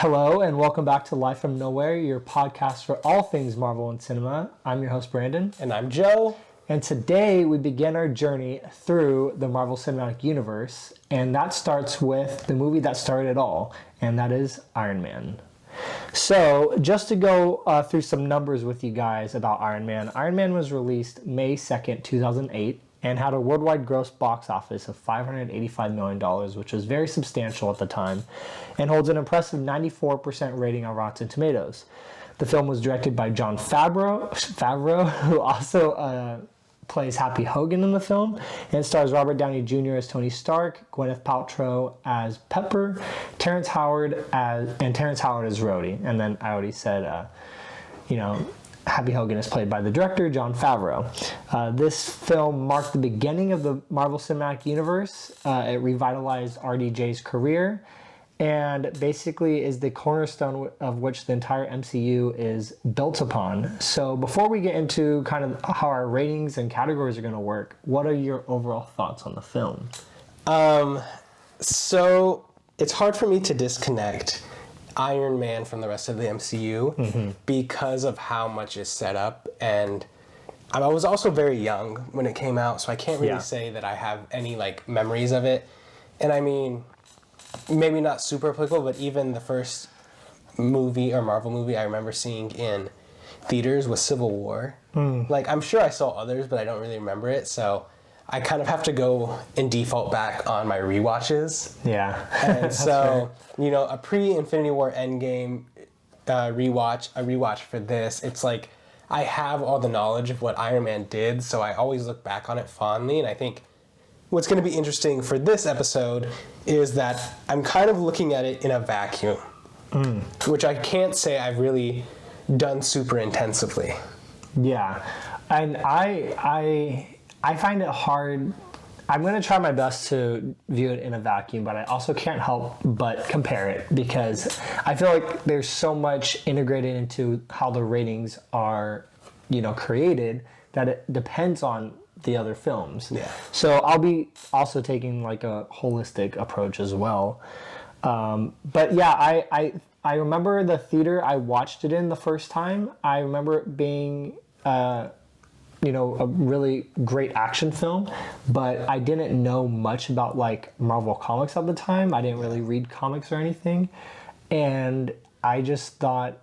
Hello, and welcome back to Live from Nowhere, your podcast for all things Marvel and cinema. I'm your host, Brandon. And I'm Joe. And today we begin our journey through the Marvel Cinematic Universe, and that starts with the movie that started it all, and that is Iron Man. So, just to go through some numbers with you guys about Iron Man was released May 2nd, 2008, and had a worldwide gross box office of $585 million, which was very substantial at the time, and holds an impressive 94% rating on Rotten Tomatoes. The film was directed by Jon Favreau, who also plays Happy Hogan in the film, and stars Robert Downey Jr. as Tony Stark, Gwyneth Paltrow as Pepper, Terrence Howard as Rhodey. And then I already said, Happy Hogan is played by the director, Jon Favreau. This film marked the beginning of the Marvel Cinematic Universe. It revitalized RDJ's career and basically is the cornerstone of which the entire MCU is built upon. So before we get into kind of how our ratings and categories are going to work, what are your overall thoughts on the film? So it's hard for me to disconnect Iron Man from the rest of the MCU because of how much is set up, and I was also very young when it came out, so I can't really say that I have any memories of it. And I mean, maybe not super applicable, but even the first movie or Marvel movie I remember seeing in theaters was Civil War. I'm sure I saw others, but I don't really remember it, so I kind of have to go and default back on my rewatches. Yeah. And so, a pre-Infinity War Endgame a rewatch for this, it's like I have all the knowledge of what Iron Man did, so I always look back on it fondly. And I think what's going to be interesting for this episode is that I'm kind of looking at it in a vacuum, which I can't say I've really done super intensively. Yeah. And I find it hard. I'm going to try my best to view it in a vacuum, but I also can't help but compare it because I feel like there's so much integrated into how the ratings are, created that it depends on the other films. Yeah. So I'll be also taking a holistic approach as well. But yeah, I remember the theater I watched it in the first time. I remember it being a really great action film, but I didn't know much about Marvel comics at the time. I didn't really read comics or anything. And I just thought,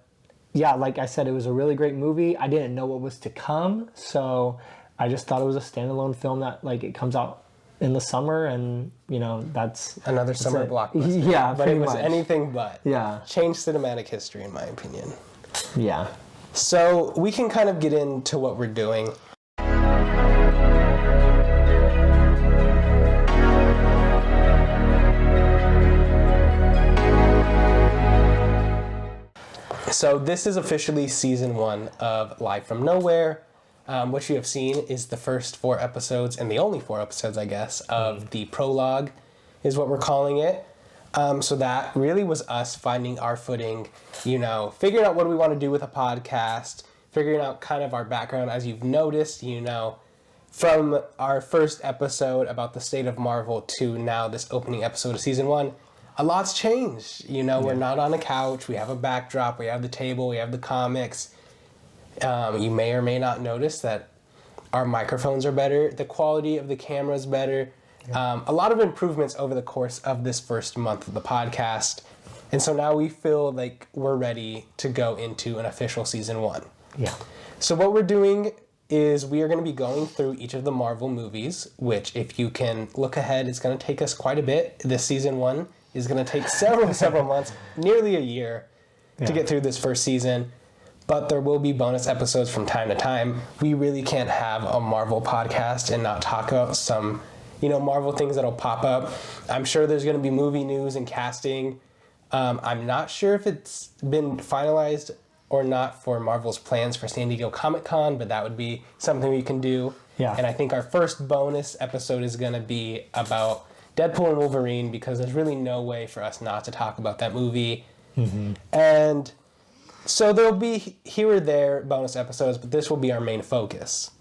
like I said, it was a really great movie. I didn't know what was to come. So I just thought it was a standalone film that it comes out in the summer and, that's another summer blockbuster. Yeah, but it was much. anything but. Yeah. Changed cinematic history, in my opinion. Yeah. So we can kind of get into what we're doing. So this is officially season 1 of Live from Nowhere. What you have seen is the first 4 episodes, and the only 4 episodes, I guess, of the prologue is what we're calling it. So that really was us finding our footing, figuring out what we want to do with a podcast, figuring out kind of our background. As you've noticed, from our first episode about the state of Marvel to now this opening episode of season 1, a lot's changed. We're not on a couch. We have a backdrop. We have the table. We have the comics. You may or may not notice that our microphones are better. The quality of the camera is better. A lot of improvements over the course of this first month of the podcast. And so now we feel like we're ready to go into an official season 1. Yeah. So what we're doing is we are going to be going through each of the Marvel movies, which if you can look ahead, it's going to take us quite a bit. This season 1 is going to take several months, nearly a year, to get through this first season. But there will be bonus episodes from time to time. We really can't have a Marvel podcast and not talk about some, Marvel things that'll pop up. I'm sure there's going to be movie news and casting. I'm not sure if it's been finalized or not for Marvel's plans for San Diego Comic-Con, but that would be something we can do. Yeah. And I think our first bonus episode is going to be about Deadpool and Wolverine, because there's really no way for us not to talk about that movie. And so there'll be here or there bonus episodes, but this will be our main focus.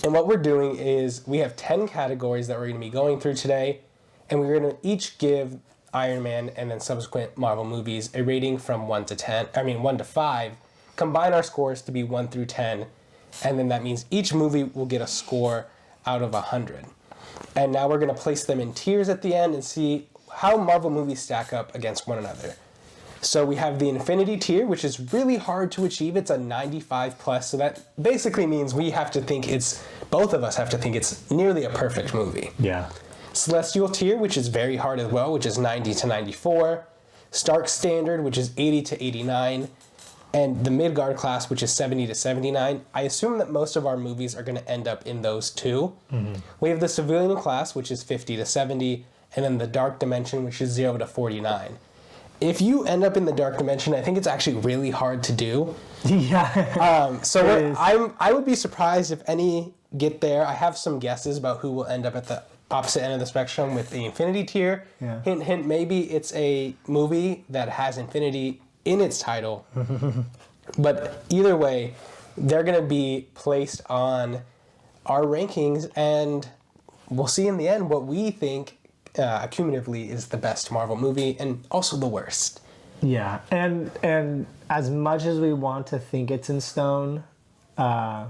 And what we're doing is we have 10 categories that we're going to be going through today, and we're going to each give Iron Man and then subsequent Marvel movies a rating from 1 to 5, combine our scores to be 1 through 10, and then that means each movie will get a score out of 100. And now we're going to place them in tiers at the end and see how Marvel movies stack up against one another. So we have the Infinity tier, which is really hard to achieve. It's a 95 plus, so that basically means both of us have to think it's nearly a perfect movie. Yeah. Celestial tier, which is very hard as well, which is 90 to 94. Stark Standard, which is 80 to 89. And the Midgard class, which is 70 to 79. I assume that most of our movies are going to end up in those two. Mm-hmm. We have the Civilian class, which is 50 to 70. And then the Dark Dimension, which is 0 to 49. If you end up in the Dark Dimension, I think it's actually really hard to do. Yeah. I would be surprised if any get there. I have some guesses about who will end up at the opposite end of the spectrum with the Infinity tier. Yeah. Hint, hint, maybe it's a movie that has Infinity in its title. But either way, they're going to be placed on our rankings, and we'll see in the end what we think cumulatively is the best Marvel movie and also the worst. Yeah, and as much as we want to think it's in stone, the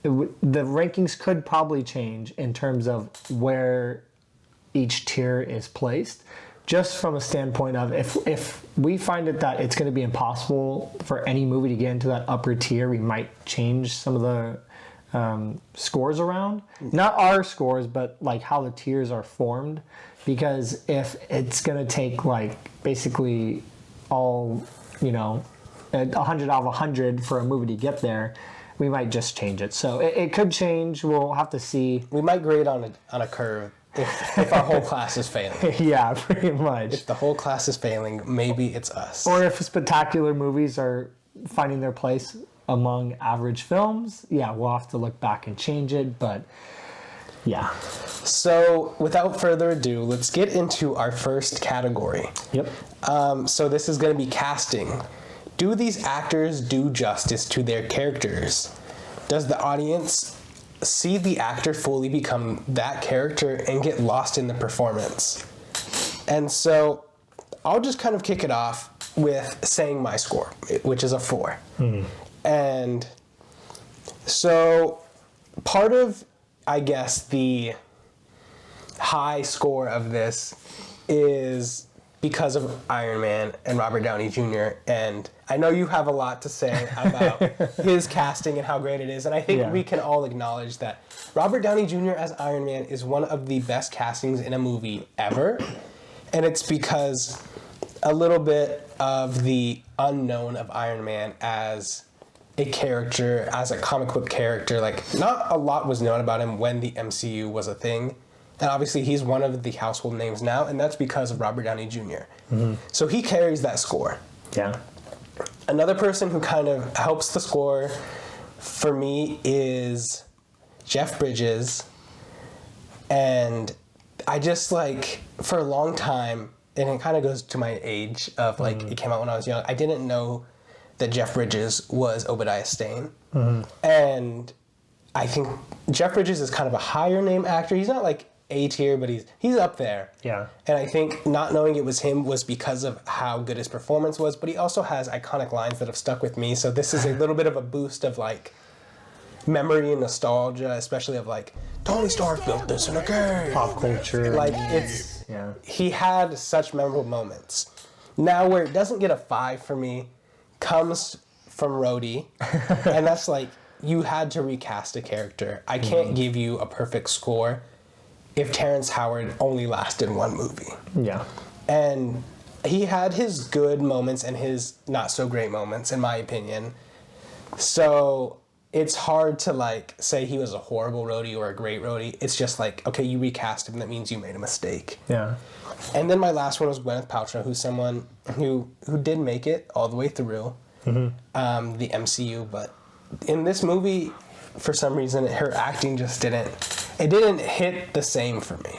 rankings could probably change in terms of where each tier is placed, just from a standpoint of if we find it that it's going to be impossible for any movie to get into that upper tier, we might change some of the scores around. Not our scores, but like how the tiers are formed, because if it's going to take like basically all, 100 out of 100 for a movie to get there, we might just change it. So it could change. We'll have to see. We might grade on a curve if our whole class is failing. Yeah, pretty much. If the whole class is failing, maybe it's us. Or if spectacular movies are finding their place among average films, yeah, we'll have to look back and change it. But yeah. So without further ado, let's get into our first category. Yep. So this is going to be casting. Do these actors do justice to their characters? Does the audience see the actor fully become that character and get lost in the performance? And so I'll just kind of kick it off with saying my score, which is a 4. And so part of, I guess, the high score of this is because of Iron Man and Robert Downey Jr. And I know you have a lot to say about his casting and how great it is. And I think we can all acknowledge that Robert Downey Jr. as Iron Man is one of the best castings in a movie ever. And it's because a little bit of the unknown of Iron Man as a character, as a comic book character, like not a lot was known about him when the MCU was a thing. And obviously he's one of the household names now, and that's because of Robert Downey Jr. So he carries that score. Yeah. Another person who kind of helps the score for me is Jeff Bridges. And I just for a long time, and it kind of goes to my age of it came out when I was young, I didn't know that Jeff Bridges was Obadiah Stane. And I think Jeff Bridges is kind of a higher name actor. He's not A tier, but he's up there. Yeah. And I think not knowing it was him was because of how good his performance was, but he also has iconic lines that have stuck with me. So this is a little bit of a boost of memory and nostalgia, especially of Tony Stark built this in a cave. Pop culture. He had such memorable moments. Now where it doesn't get a 5 for me comes from Rhodey, and that's you had to recast a character. I can't give you a perfect score if Terrence Howard only lasted one movie. Yeah. And he had his good moments and his not so great moments, in my opinion. So it's hard to say he was a horrible Rhodey or a great Rhodey. It's just okay, you recast him, that means you made a mistake. Yeah. And then my last one was Gwyneth Paltrow, who's someone who did make it all the way through the MCU, but in this movie, for some reason, her acting just didn't hit the same for me.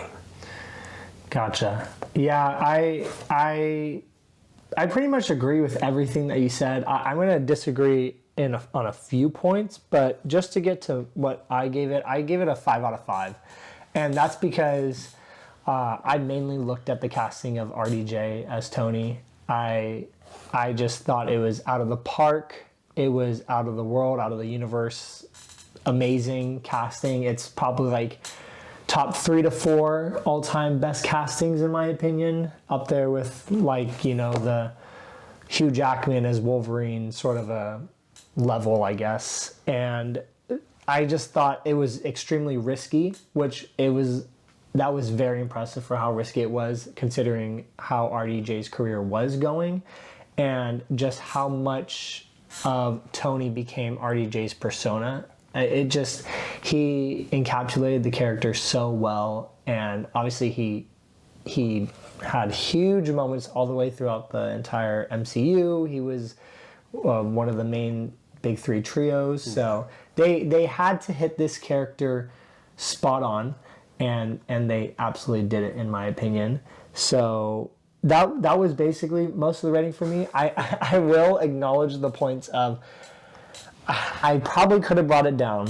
Gotcha. Yeah, I pretty much agree with everything that you said. I'm going to disagree on a few points, but just to get to what I gave it a 5 out of 5. And that's because I mainly looked at the casting of RDJ as Tony. I just thought it was out of the park. It was out of the world, out of the universe. Amazing casting. It's probably like top 3 to 4 all-time best castings in my opinion. Up there with like, you know, the Hugh Jackman as Wolverine sort of a level, I guess. And I just thought it was extremely risky, that was very impressive for how risky it was, considering how RDJ's career was going, and just how much of Tony became RDJ's persona. He encapsulated the character so well, and obviously he had huge moments all the way throughout the entire MCU. He was one of the main big 3 trios, so they had to hit this character spot on, and they absolutely did it in my opinion. So that was basically most of the rating for me. I will acknowledge the points of I probably could have brought it down.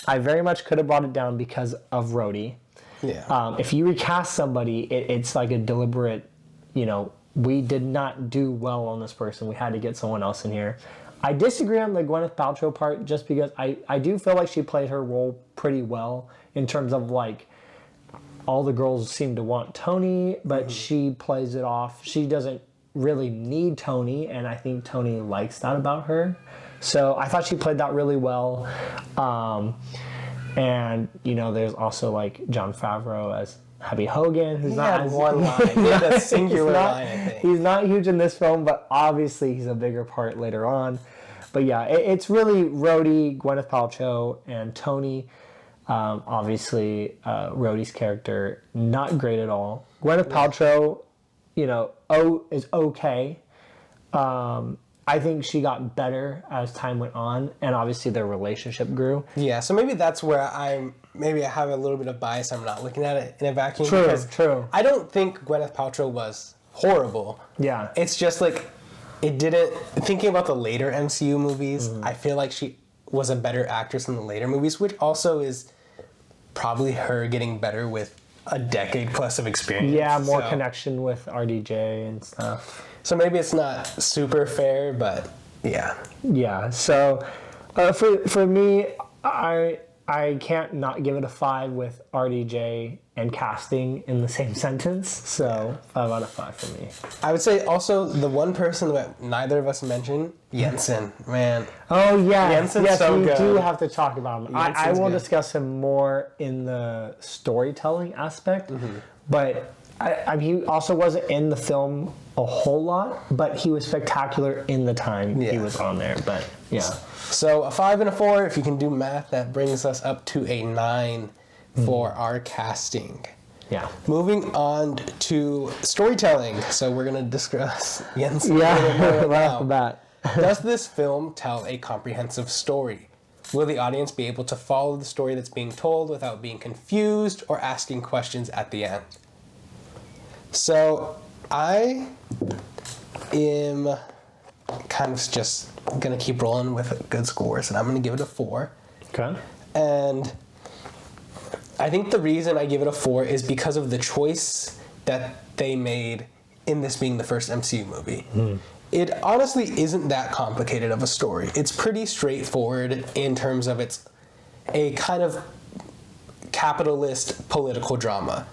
I very much could have brought it down because of Rhodey. Yeah. If you recast somebody, it's like a deliberate, you know, we did not do well on this person. We had to get someone else in here. I disagree on the Gwyneth Paltrow part just because I do feel like she played her role pretty well in terms of like all the girls seem to want Tony, but she plays it off. She doesn't really need Tony, and I think Tony likes that about her. So I thought she played that really well. And, you know, there's also like Jon Favreau as Happy Hogan, who's not had one line. He had a singular line, I think. He's not huge in this film, but obviously he's a bigger part later on. But yeah, it's really Rhodey, Gwyneth Paltrow, and Tony. Obviously, Rhodey's character, not great at all. Gwyneth Paltrow, you know, is okay. I think she got better as time went on, and obviously their relationship grew. Yeah, so maybe that's where I have a little bit of bias. I'm not looking at it in a vacuum. True. I don't think Gwyneth Paltrow was horrible. Yeah. It's just like, it didn't... Thinking about the later MCU movies, I feel like she was a better actress in the later movies, which also is probably her getting better with a decade plus of experience. Yeah, more connection with RDJ and stuff. So maybe it's not super fair, but yeah. Yeah, so for me, I can't not give it a 5 with RDJ and casting in the same sentence, so 5 out of 5 for me. I would say also the one person that neither of us mentioned, Jensen, man. Oh yeah, Jensen's yes, so we good. do have to talk about him. I will good. discuss him more in the storytelling aspect, but he also wasn't in the film a whole lot, but he was spectacular in the time he was on there. But yeah. So a 5 and a 4, if you can do math, that brings us up to a 9 for our casting. Yeah. Moving on to storytelling. So we're going to discuss Jensen. Yeah, right off the bat. Does this film tell a comprehensive story? Will the audience be able to follow the story that's being told without being confused or asking questions at the end? So I am kind of just going to keep rolling with good scores, and I'm going to give it a 4. Okay. And I think the reason I give it a 4 is because of the choice that they made in this being the first MCU movie. It honestly isn't that complicated of a story. It's pretty straightforward in terms of it's a kind of capitalist political drama.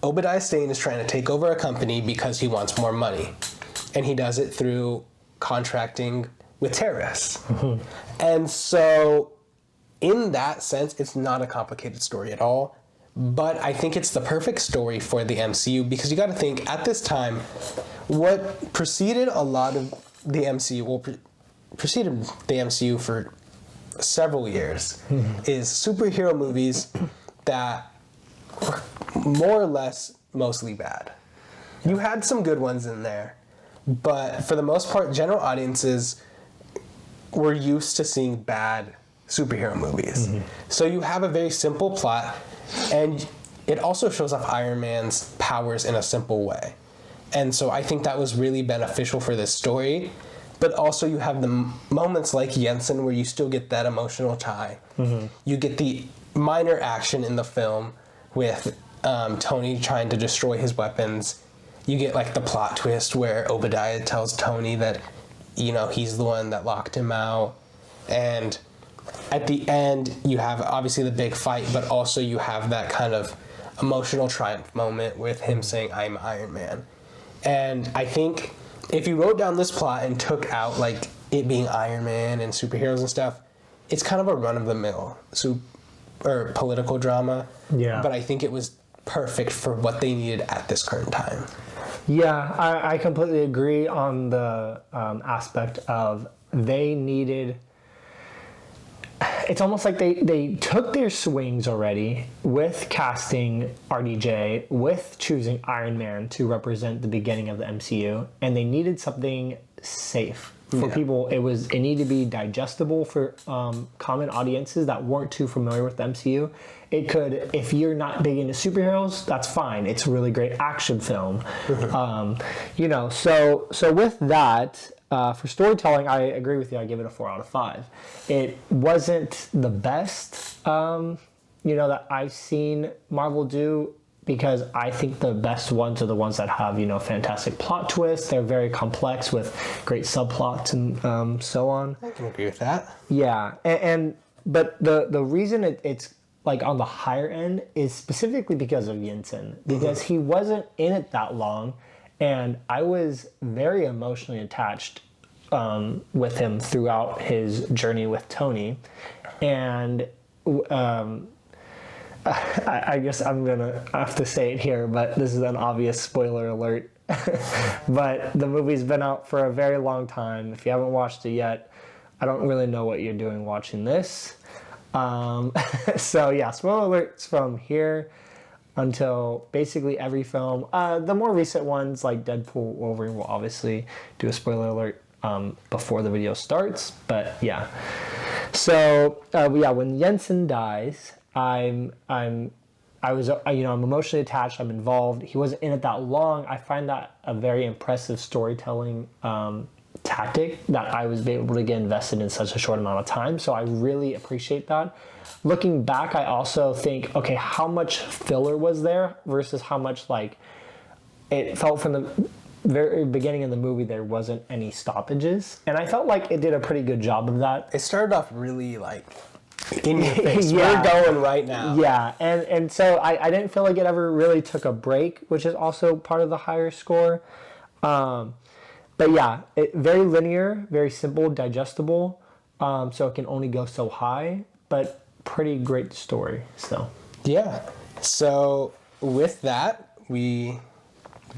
Obadiah Stane is trying to take over a company because he wants more money. And he does it through contracting with terrorists. And so, in that sense, it's not a complicated story at all. But I think it's the perfect story for the MCU because you got to think, at this time, what preceded a lot of the MCU, preceded the MCU for several years, is superhero movies that were more or less mostly bad. You had some good ones in there, but for the most part, general audiences were used to seeing bad superhero movies. So you have a very simple plot, and it also shows off Iron Man's powers in a simple way. And so I think that was really beneficial for this story. But also you have the moments like Jensen where you still get that emotional tie. You get the minor action in the film with Tony trying to destroy his weapons, you get like the plot twist where Obadiah tells Tony that, you know, he's the one that locked him out. And at the end, you have obviously the big fight, but also you have that kind of emotional triumph moment with him saying, "I'm Iron Man." And I think if you wrote down this plot and took out like it being Iron Man and superheroes and stuff, it's kind of a run-of-the-mill or political drama. Yeah. But I think it was perfect for what they needed at this current time. Yeah, I completely agree on the aspect of they needed... It's almost like they took their swings already with casting RDJ, with choosing Iron Man to represent the beginning of the MCU, and they needed something safe for people. It needed to be digestible for common audiences that weren't too familiar with the MCU. It could, if you're not big into superheroes, that's fine. It's a really great action film. You know, so with that, for storytelling, I agree with you. I give it a 4 out of 5. It wasn't the best, you know, that I've seen Marvel do, because I think the best ones are the ones that have, you know, fantastic plot twists. They're very complex with great subplots and so on. I can agree with that. Yeah, but the reason it's like on the higher end is specifically because of Jensen, because he wasn't in it that long, and I was very emotionally attached with him throughout his journey with Tony, and I guess I'm gonna have to say it here, but this is an obvious spoiler alert. But the movie's been out for a very long time. If you haven't watched it yet, I don't really know what you're doing watching this. So yeah, spoiler alerts from here until basically every film. The more recent ones like Deadpool, Wolverine will obviously do a spoiler alert before the video starts. But yeah, so yeah, when Jensen dies, I'm emotionally attached. I'm involved. He wasn't in it that long. I find that a very impressive storytelling tactic, that I was able to get invested in such a short amount of time. So I really appreciate that. Looking back, I also think, okay, how much filler was there versus how much, like, it felt from the very beginning of the movie there wasn't any stoppages, and I felt like it did a pretty good job of that. It started off really like in your face. Yeah. We're going right now. Yeah, and so I didn't feel like it ever really took a break, which is also part of the higher score. But yeah, very linear, very simple, digestible, so it can only go so high, but pretty great story. So yeah. So with that, we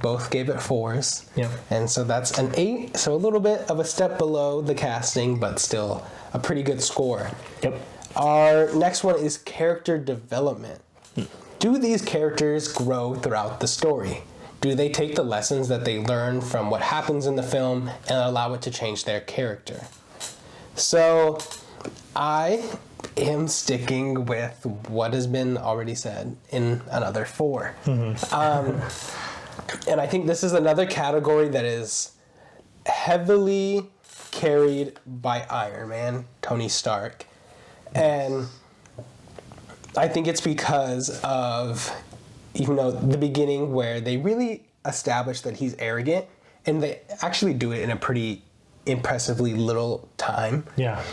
both gave it 4s. Yeah. And so that's an 8. So a little bit of a step below the casting, but still a pretty good score. Yep. Our next one is character development. Do these characters grow throughout the story? Do they take the lessons that they learn from what happens in the film and allow it to change their character? So I am sticking with what has been already said in another 4. And I think this is another category that is heavily carried by Iron Man, Tony Stark. And I think it's because of, you know, the beginning where they really establish that he's arrogant, and they actually do it in a pretty impressively little time. Yeah.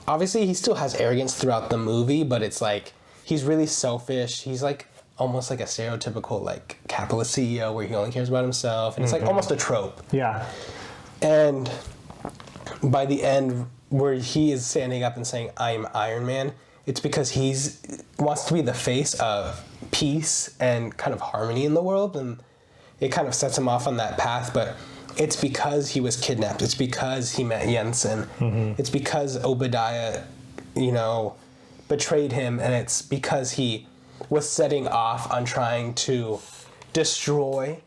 Obviously, he still has arrogance throughout the movie, but it's like he's really selfish. He's like almost like a stereotypical like capitalist CEO where he only cares about himself, and it's like almost a trope. Yeah. And by the end, where he is standing up and saying, "I'm Iron Man," it's because he's wants to be the face of peace and kind of harmony in the world, and it kind of sets him off on that path. But it's because he was kidnapped. It's because he met Jensen. It's because Obadiah, you know, betrayed him, and it's because he was setting off on trying to destroy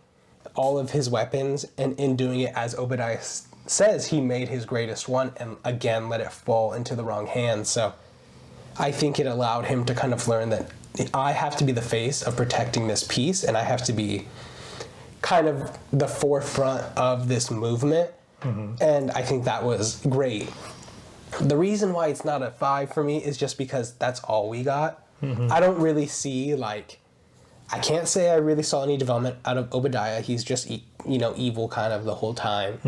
all of his weapons, and in doing it, as Obadiah says, he made his greatest one and again let it fall into the wrong hands. So I think it allowed him to kind of learn that I have to be the face of protecting this peace, and I have to be kind of the forefront of this movement. And I think that was great. The reason why it's not a 5 for me is just because that's all we got. I don't really see like I can't say I really saw any development out of Obadiah. He's just, evil kind of the whole time.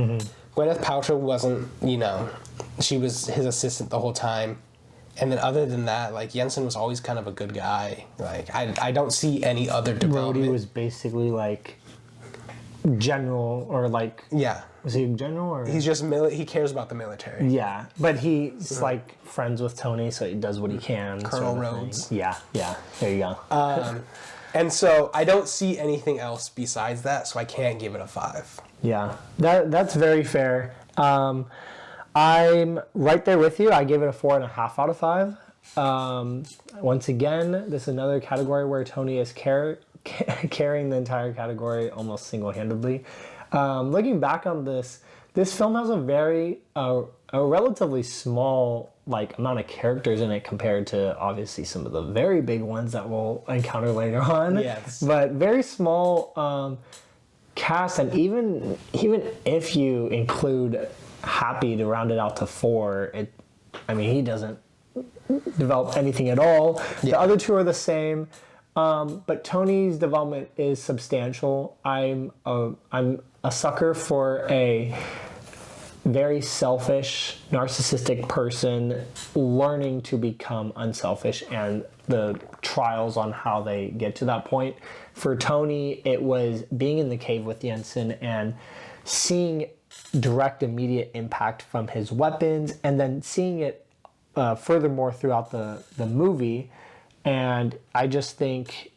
Gwyneth Paltrow wasn't, she was his assistant the whole time. And then other than that, like, Jensen was always kind of a good guy. Like, I don't see any other development. Brody was basically, like, general, or, like... Yeah. Was he a general, or... He's just, he cares about the military. Yeah, but he's, like, friends with Tony, so he does what he can. Colonel Rhodes. Yeah, there you go. And so, I don't see anything else besides that, so I can't give it a 5. Yeah, that's very fair. I'm right there with you. I gave it a 4.5 out of 5. Once again, this is another category where Tony is carrying the entire category almost single-handedly. Looking back on this film has a relatively small amount of characters in it compared to obviously some of the very big ones that we'll encounter later on. Yes. But very small cast, and even if you include Happy to round it out to 4, he doesn't develop anything at all. Yeah. The other two are the same, but Tony's development is substantial. I'm a sucker for a very selfish, narcissistic person learning to become unselfish, and the trials on how they get to that point. For Tony, it was being in the cave with Jensen and seeing direct, immediate impact from his weapons, and then seeing it furthermore throughout the movie. And I just think,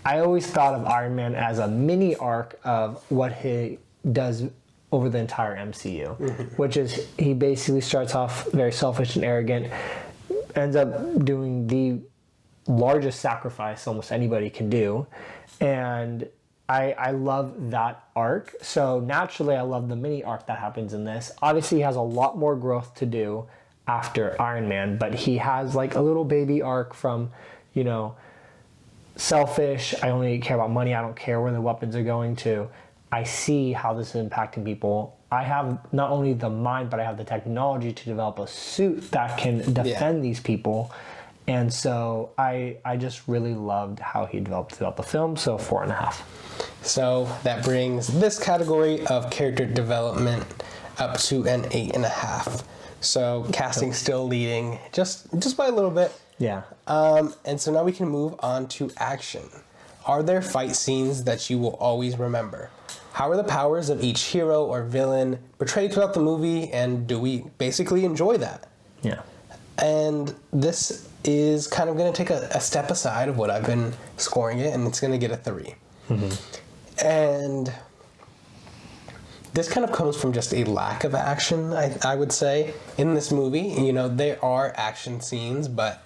I always thought of Iron Man as a mini arc of what he does over the entire MCU, which is he basically starts off very selfish and arrogant, ends up doing the largest sacrifice almost anybody can do, and I love that arc. So naturally, I love the mini arc that happens in this. Obviously, he has a lot more growth to do after Iron Man, but he has like a little baby arc from, selfish, I only care about money, I don't care where the weapons are going to, I see how this is impacting people. I have not only the mind, but I have the technology to develop a suit that can defend these people. And so I just really loved how he developed throughout the film, so 4.5. So that brings this category of character development up to an 8.5. So casting still leading just by a little bit. Yeah. And so now we can move on to action. Are there fight scenes that you will always remember? How are the powers of each hero or villain portrayed throughout the movie, and do we basically enjoy that? Yeah. And this is kind of going to take a step aside of what I've been scoring it, and it's going to get a 3. And this kind of comes from just a lack of action, I would say, in this movie. There are action scenes, but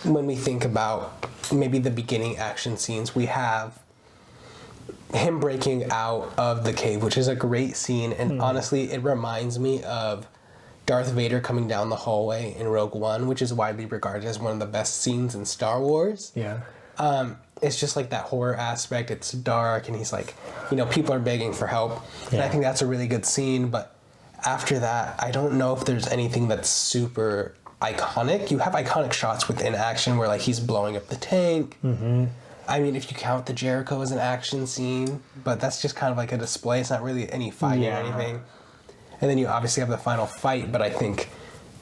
when we think about maybe the beginning action scenes, we have him breaking out of the cave, which is a great scene, and honestly, it reminds me of Darth Vader coming down the hallway in Rogue One, which is widely regarded as one of the best scenes in Star Wars. Yeah. It's just like that horror aspect. It's dark, and he's like, people are begging for help. Yeah. And I think that's a really good scene, but after that, I don't know if there's anything that's super iconic. You have iconic shots within action where, like, he's blowing up the tank. I mean, if you count the Jericho as an action scene, but that's just kind of like a display. It's not really any fighting or anything. And then you obviously have the final fight, but I think,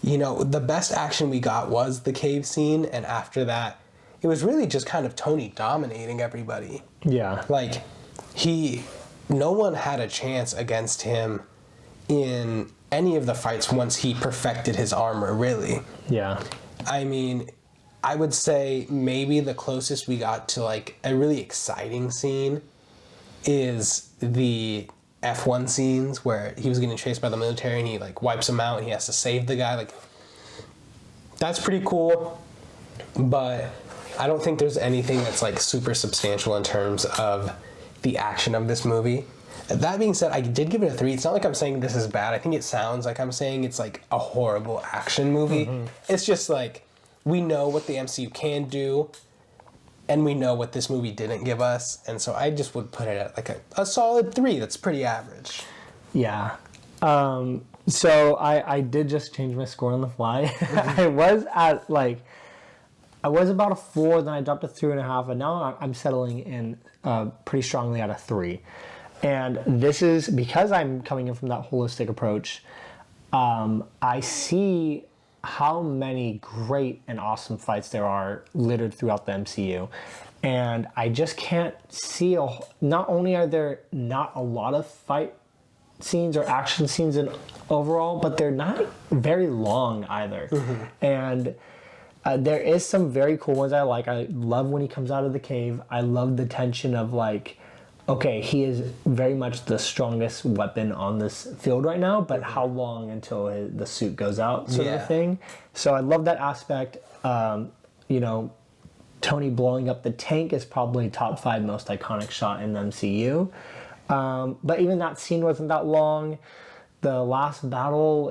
the best action we got was the cave scene, and after that, it was really just kind of Tony dominating everybody. Yeah. Like, no one had a chance against him in any of the fights once he perfected his armor, really. Yeah. I mean, I would say maybe the closest we got to, like, a really exciting scene is the F1 scenes where he was getting chased by the military and he, like, wipes him out and he has to save the guy. Like, that's pretty cool, but I don't think there's anything that's, like, super substantial in terms of the action of this movie. That being said, I did give it a 3. It's not like I'm saying this is bad. I think it sounds like I'm saying it's, like, a horrible action movie. It's just, like, we know what the MCU can do, and we know what this movie didn't give us, and so I just would put it at, like, a solid 3. That's pretty average. Yeah. So I did just change my score on the fly. I was at, like, I was about a 4, then I dropped to 3.5, and now I'm settling in pretty strongly at a 3. And this is because I'm coming in from that holistic approach. I see how many great and awesome fights there are littered throughout the MCU. And I just can't see, not only are there not a lot of fight scenes or action scenes in overall, but they're not very long either. And there is some very cool ones I like. I love when he comes out of the cave. I love the tension of like, okay, he is very much the strongest weapon on this field right now, but how long until the suit goes out, sort of a thing. So I love that aspect. You know, Tony blowing up the tank is probably top 5 most iconic shot in the MCU. But even that scene wasn't that long. The last battle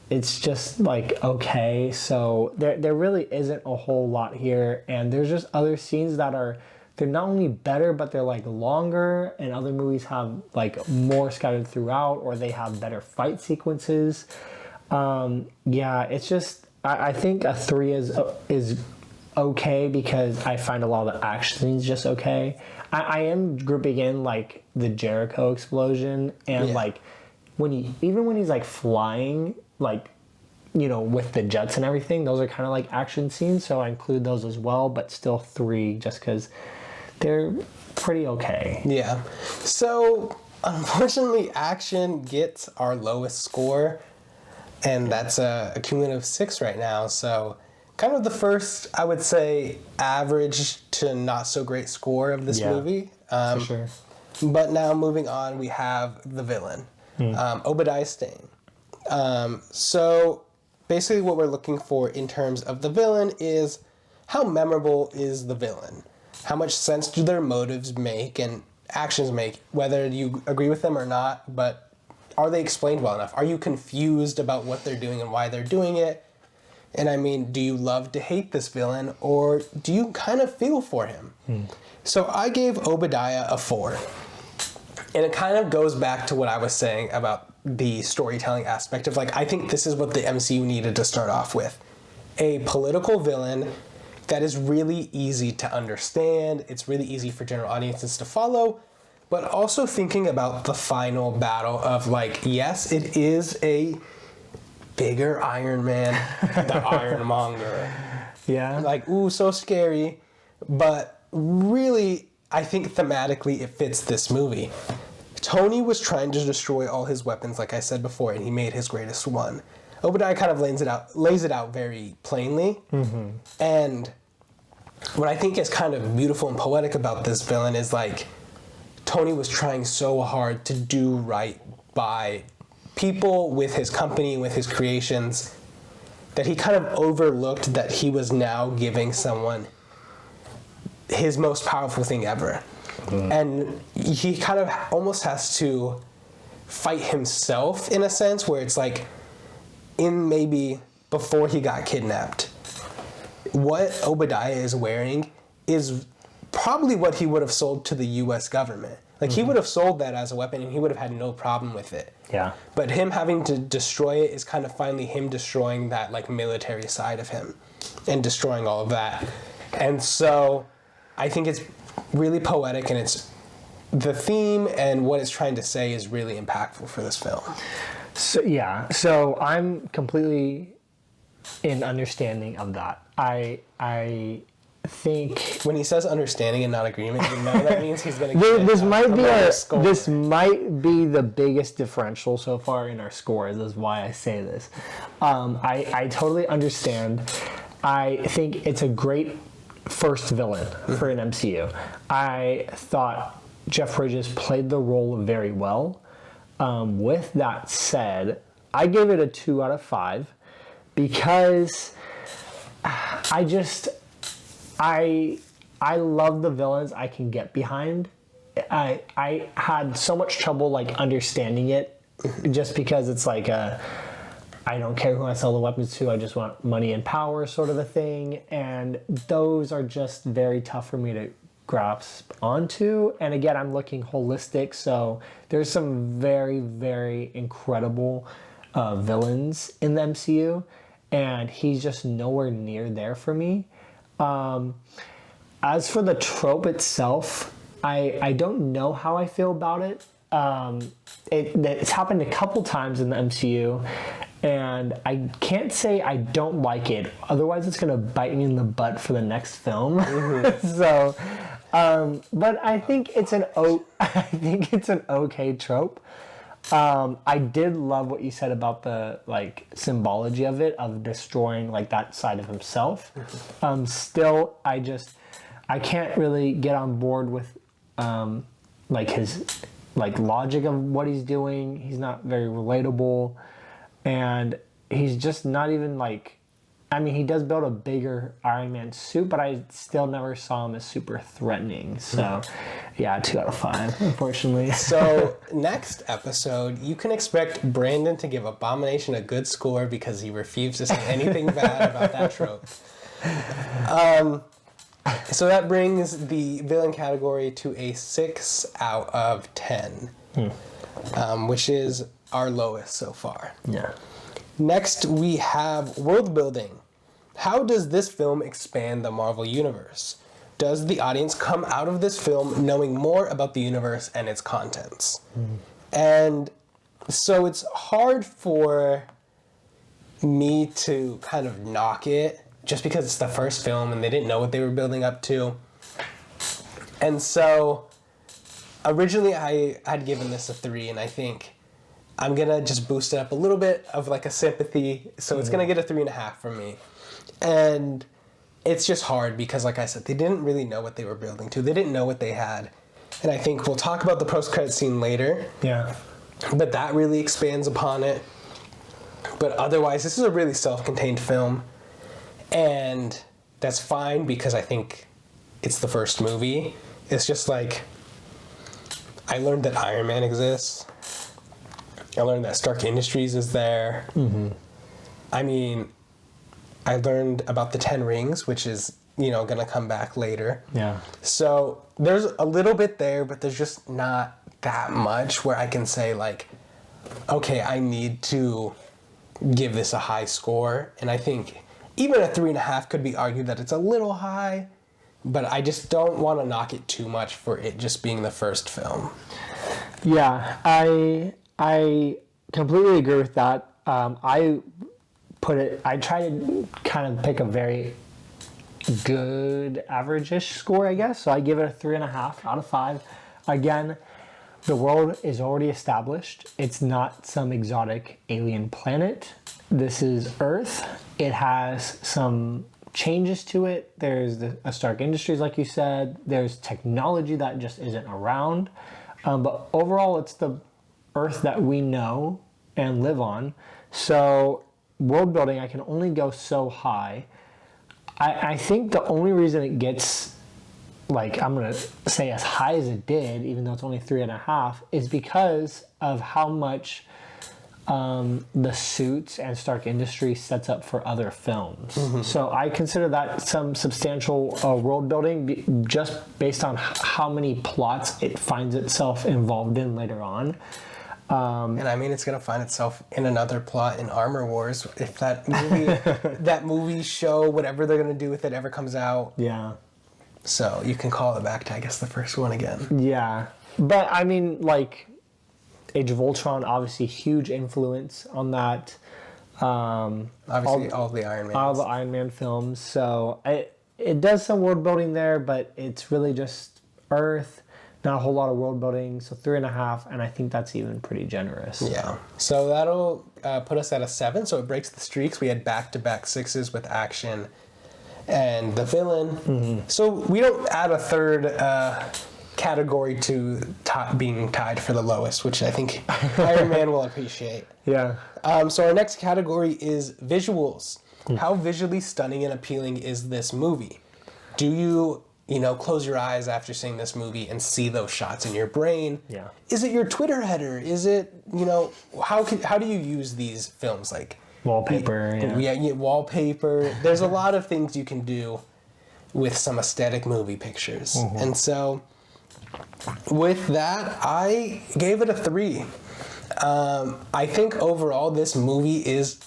it's just like, okay. So there really isn't a whole lot here. And there's just other scenes that they're not only better, but they're like longer, and other movies have like more scattered throughout, or they have better fight sequences. It's just, I think a 3 is okay because I find a lot of the action scenes just okay. I am grouping in like the Jericho explosion and like when he's like flying, like, you know, with the jets and everything, those are kind of like action scenes, so I include those as well, but still 3 just because they're pretty okay. Yeah. So unfortunately, action gets our lowest score, and that's a cumulative 6 right now. So kind of the first, I would say, average to not so great score of this movie. For sure. But now moving on, we have the villain, Obadiah Stane. So basically what we're looking for in terms of the villain is how memorable is the villain? How much sense do their motives make and actions make, whether you agree with them or not, but are they explained well enough? Are you confused about what they're doing and why they're doing it? And I mean, do you love to hate this villain, or do you kind of feel for him? So I gave Obadiah a 4. And it kind of goes back to what I was saying about the storytelling aspect of, like, I think this is what the MCU needed to start off with. A political villain that is really easy to understand. It's really easy for general audiences to follow, but also thinking about the final battle of, like, yes, it is a bigger Iron Man, the Ironmonger. Yeah. Like, ooh, so scary. But really, I think thematically it fits this movie. Tony was trying to destroy all his weapons, like I said before, and he made his greatest one. Obadiah kind of lays it out very plainly. And what I think is kind of beautiful and poetic about this villain is, like, Tony was trying so hard to do right by people with his company, with his creations, that he kind of overlooked that he was now giving someone his most powerful thing ever. And he kind of almost has to fight himself in a sense, where it's like, in maybe before he got kidnapped, what Obadiah is wearing is probably what he would have sold to the U.S. government. Like, he would have sold that as a weapon and he would have had no problem with it. Yeah. But him having to destroy it is kind of finally him destroying that, like, military side of him and destroying all of that. And so I think it's really poetic, and it's the theme and what it's trying to say is really impactful for this film. So I'm completely in understanding of that. I think when he says understanding and not agreement, you know that means he's going to get this might be the biggest differential so far in our scores, is why I say this. I totally understand. I think it's a great first villain for an MCU. I thought Jeff Bridges played the role very well. With that said, I gave it a 2 out of 5 because I love the villains I can get behind. I had so much trouble, like, understanding it, just because it's like I don't care who I sell the weapons to, I just want money and power sort of a thing, and those are just very tough for me to grasp onto. And again, I'm looking holistic, so there's some very, very incredible villains in the MCU, and he's just nowhere near there for me. As for the trope itself, I don't know how I feel about it. It's happened a couple times in the MCU, and I can't say I don't like it. Otherwise, it's gonna bite me in the butt for the next film. So, but I think it's I think it's an okay trope. I did love what you said about the like symbology of it, of destroying like that side of himself. Still, I can't really get on board with like his like logic of what he's doing. He's not very relatable, and he's just not even like. I mean, he does build a bigger Iron Man suit, but I still never saw him as super threatening. So, yeah, 2 out of 5, unfortunately. So, next episode, you can expect Brandon to give Abomination a good score because he refused to say anything bad about that trope. So that brings the villain category to a 6 out of 10, which is our lowest so far. Yeah. Next, we have world building. How does this film expand the Marvel Universe? Does the audience come out of this film knowing more about the universe and its contents? And so it's hard for me to kind of knock it just because it's the first film and they didn't know what they were building up to. And so originally I had given this a 3, and I think I'm gonna just boost it up a little bit of like a sympathy, so it's gonna get a 3.5 from me. And it's just hard because, like I said, they didn't really know what they were building to. They didn't know what they had, and I think we'll talk about the post-credit scene later. Yeah. But that really expands upon it. But otherwise, this is a really self-contained film, and that's fine because I think it's the first movie. It's just like I learned that Iron Man exists. I learned that Stark Industries is there. I mean, I learned about the 10 Rings, which is, going to come back later. Yeah. So there's a little bit there, but there's just not that much where I can say, like, okay, I need to give this a high score. And I think even a 3.5 could be argued that it's a little high, but I just don't want to knock it too much for it just being the first film. Yeah, I completely agree with that. I try to kind of pick a very good average-ish score, I guess. So I give it a 3.5 out of 5. Again, the world is already established. It's not some exotic alien planet. This is Earth. It has some changes to it. There's a Stark Industries, like you said. There's technology that just isn't around. But overall, it's the Earth that we know and live on. So world building, I can only go so high. I think the only reason it gets, like, I'm going to say as high as it did, even though it's only 3.5, is because of how much the suits and Stark Industries sets up for other films. So I consider that some substantial world building just based on how many plots it finds itself involved in later on. And I mean, it's going to find itself in another plot in Armor Wars if that movie, show, whatever they're going to do with it ever comes out. Yeah. So you can call it back to, I guess, the first one again. Yeah. But I mean, like, Age of Ultron, obviously huge influence on that. Obviously, all the Iron Man. All the Iron Man films. So it does some world building there, but it's really just Earth. Not a whole lot of world building, so 3.5, and I think that's even pretty generous. Yeah. So that'll put us at a 7, so it breaks the streaks. We had back-to-back 6s with action and the villain. So we don't add a third category to being tied for the lowest, which I think Iron Man will appreciate. Yeah. So our next category is visuals. How visually stunning and appealing is this movie? Do you close your eyes after seeing this movie and see those shots in your brain? Yeah. Is it your Twitter header? Is it, how do you use these films? Like Wallpaper. Yeah, wallpaper. There's a lot of things you can do with some aesthetic movie pictures. And so with that, I gave it a 3. I think overall this movie is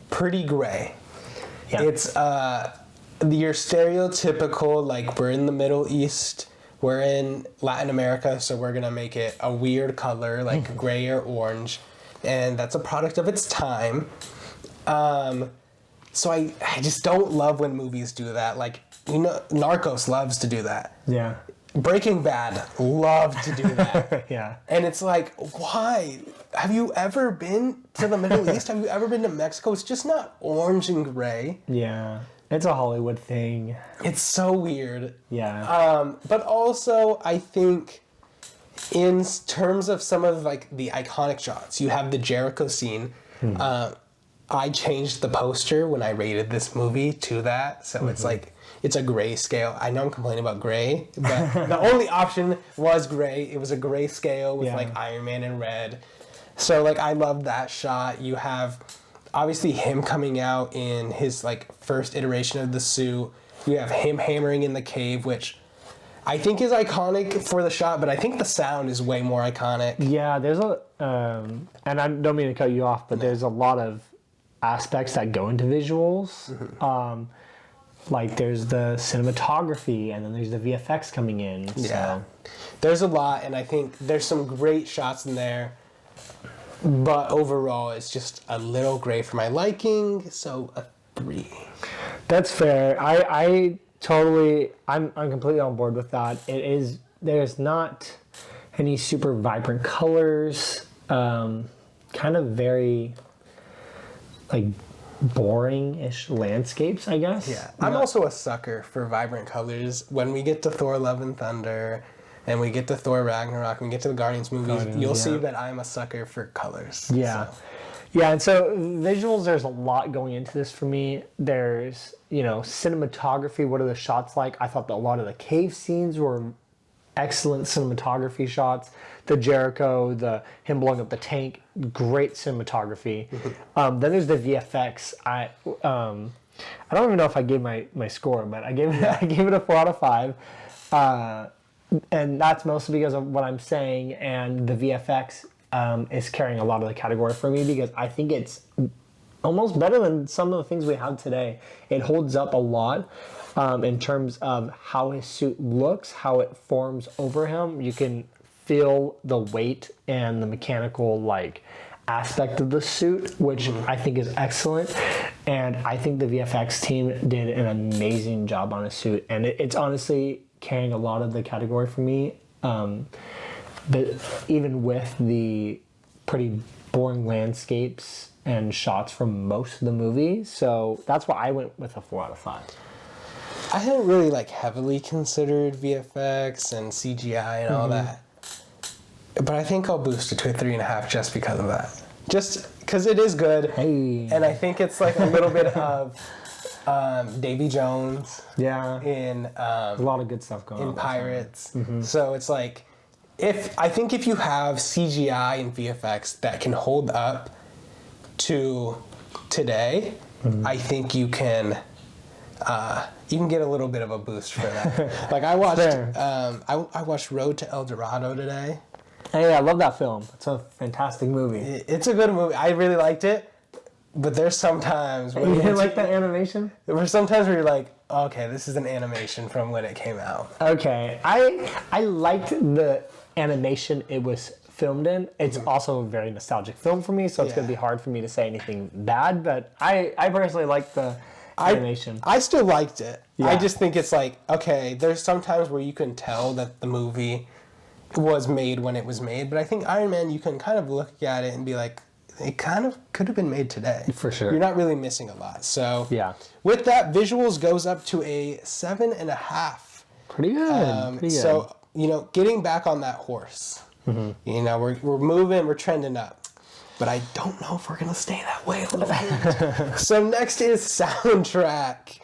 pretty gray. Yeah. It's your stereotypical, like, we're in the Middle East, we're in Latin America, so we're gonna make it a weird color, like gray or orange, and that's a product of its time. So I just don't love when movies do that. Like, you know, Narcos loves to do that. Yeah. Breaking Bad loved to do that. Yeah. And it's like, why? Have you ever been to the Middle East? Have you ever been to Mexico? It's just not orange and gray. Yeah. It's a Hollywood thing. It's so weird. Yeah. But also, I think in terms of some of like the iconic shots, you have the Jericho scene. I changed the poster when I rated this movie to that, so it's like, it's a gray scale. I know I'm complaining about gray, but the only option was gray. It was a gray scale with like Iron Man in red. So like, I love that shot. You have obviously him coming out in his like first iteration of the suit. You have him hammering in the cave, which I think is iconic for the shot, but I think the sound is way more iconic. Yeah, there's a, and I don't mean to cut you off, but there's a lot of aspects that go into visuals. Like there's the cinematography, and then there's the VFX coming in. Yeah, there's a lot, and I think there's some great shots in there. But overall, it's just a little gray for my liking, so a 3. That's fair. I totally, I'm completely on board with that. There's not any super vibrant colors, kind of very like boring-ish landscapes, I guess. Yeah, I'm also a sucker for vibrant colors. When we get to Thor Love and Thunder, and we get to Thor Ragnarok, and we get to the Guardians movies, you'll see that I'm a sucker for colors. Yeah. So. Yeah, and so visuals, there's a lot going into this for me. There's, cinematography. What are the shots like? I thought that a lot of the cave scenes were excellent cinematography shots. The Jericho, him blowing up the tank, great cinematography. Then there's the VFX. I don't even know if I gave my score, but I gave it a 4 out of 5. And that's mostly because of what I'm saying, and the VFX is carrying a lot of the category for me because I think it's almost better than some of the things we have today. It holds up a lot in terms of how his suit looks, how it forms over him. You can feel the weight and the mechanical aspect of the suit, which I think is excellent. And I think the VFX team did an amazing job on his suit, and it's honestly carrying a lot of the category for me. But even with the pretty boring landscapes and shots from most of the movie, so that's why I went with a 4 out of 5. I hadn't really heavily considered VFX and CGI and all that, but I think I'll boost it to a 3.5 just because of that. Just because it is good, and I think it's a little bit of Davy Jones. Yeah, in a lot of good stuff going on in Pirates. So it's if you have CGI and VFX that can hold up to today, I think you can get a little bit of a boost for that. I watched Road to El Dorado today. Hey, I love that film. It's a fantastic movie. It's a good movie. I really liked it. But there's sometimes where you didn't like that animation? There's sometimes where you're like, okay, this is an animation from when it came out. Okay, I liked the animation it was filmed in. It's also a very nostalgic film for me, so it's going to be hard for me to say anything bad. But I personally like the animation. I still liked it. Yeah. I just think it's okay, there's sometimes where you can tell that the movie was made when it was made. But I think Iron Man, you can kind of look at it and be like, it kind of could have been made today. For sure. You're not really missing a lot. So yeah. With that, visuals goes up to a 7.5. Pretty good. Pretty good. So, getting back on that horse, we're moving, we're trending up. But I don't know if we're going to stay that way a little bit. So next is soundtrack.